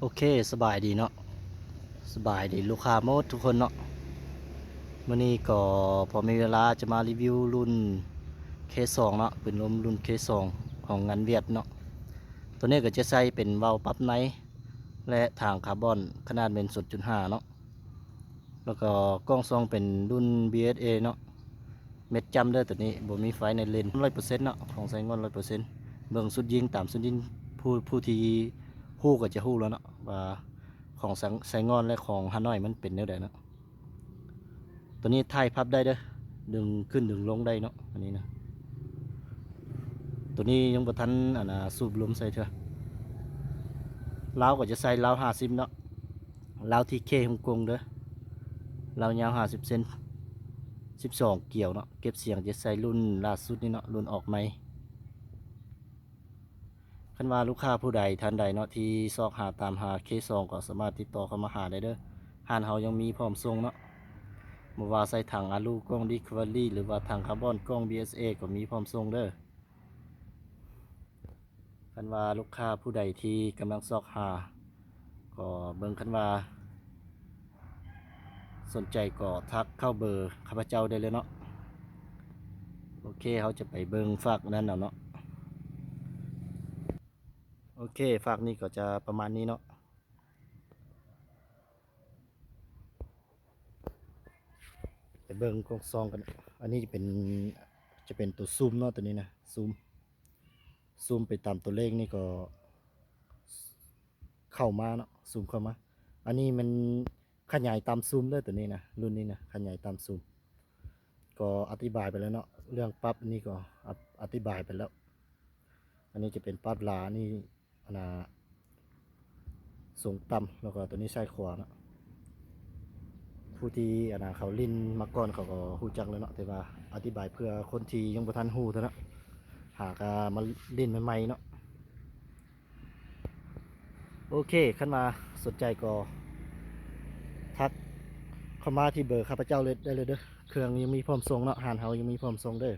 โอเคสบายดีเนาะสบายดีลูกค้าหมดทุกคนเนาะมื้อนี้ก็พอมีเวลาจะมารีวิวรุ่น K2 เนาะเป็นลมรุ่น K2 ของงานเวียดเนาะตัวนี้ก็จะใส่เป็นเว้าปรับไนท์และถางคาร์บอนขนาดเป็น 0.5 เนาะแล้วก็กล้องซองเป็นรุ่น BSA เนาะเม็ดจำเด้อตัวนี้บ่มีไฟในเลนส์ 100% เนาะของใส่งอน 100%เบิ่งสุดยิงตามสุดยิงผู้ที่ฮู้ก็จะฮู้แล้วเนาะว่าของไซงอนและของฮานอยมันเป็นแนวใดเนาะตัวนี้ถ่ายพับได้เด้อดึงขึ้นดึงลงได้เนาะอันนี้นะตัวนี้ยังบ่ทันสูบลมใส่เถอะลาวก็จะใส่ลาว50เนาะลาวที่เคฮ่องกงเด้อลาวยาว50เซน12เกี่ยวเนาะเก็บเสียงจะใส่รุ่นล่าสุดนี่เนาะรุ่นออกใหม่คันว่าลูกค้าผู้ใดท่านใดเนาะที่ซอกหาตามหา K2 ก็สามารถติดต่อเข้ามาหาได้เด้อห้านเฮายังมีพร้อมส่งเนาะบ่ว่าใส่ถังอะลูกล้อง Discovery หรือว่าถังคาร์บอนกล้อง BSA ก็มีพร้อมส่งเด้อคันว่าลูกค้าผู้ใดที่กำลังซอกหาก็เบิ่งคันว่าสนใจก็ทักเข้าเบอร์ข้าพเจ้าได้เลยเนาะโอเคเขาจะไปเบิ่งฝากนั้นเอาเนาะโอเคฝากนี้ก็จะประมาณนี้เนาะไปเบิ่งกล้องซองกันอันนี้จะเป็นตัวซูมเนาะตัวนี้นะซูมไปตามตัวเลขนี่ก็เข้ามาเนาะซูมเข้ามาอันนี้มันขยายตามซูมเลยตัวนี้นะรุ่นนี้นะขยายตามซูมก็อธิบายไปแล้วเนาะเรื่องปรับนี่ก็อธิบายไปแล้วอันนี้จะเป็นปรับลานี่นะสูงต่ำแล้วก็ตัวนี้ใช้ขวาเนาะผู้ที่เขาลิ้นมาก่อนเขาก็ฮู้จักแล้วเนาะแต่ว่าอธิบายเพื่อคนที่ยังบ่ทันฮู้เท่านั้นหากมาลิ้นใหม่ๆเนาะโอเคขึ้นมาสนใจก็ทักเข้ามาที่เบอร์ข้าพเจ้าเลยได้เลยเด้อเครื่องยังมีพร้อมส่งเนาะหานเฮายังมีพร้อมส่งเด้อ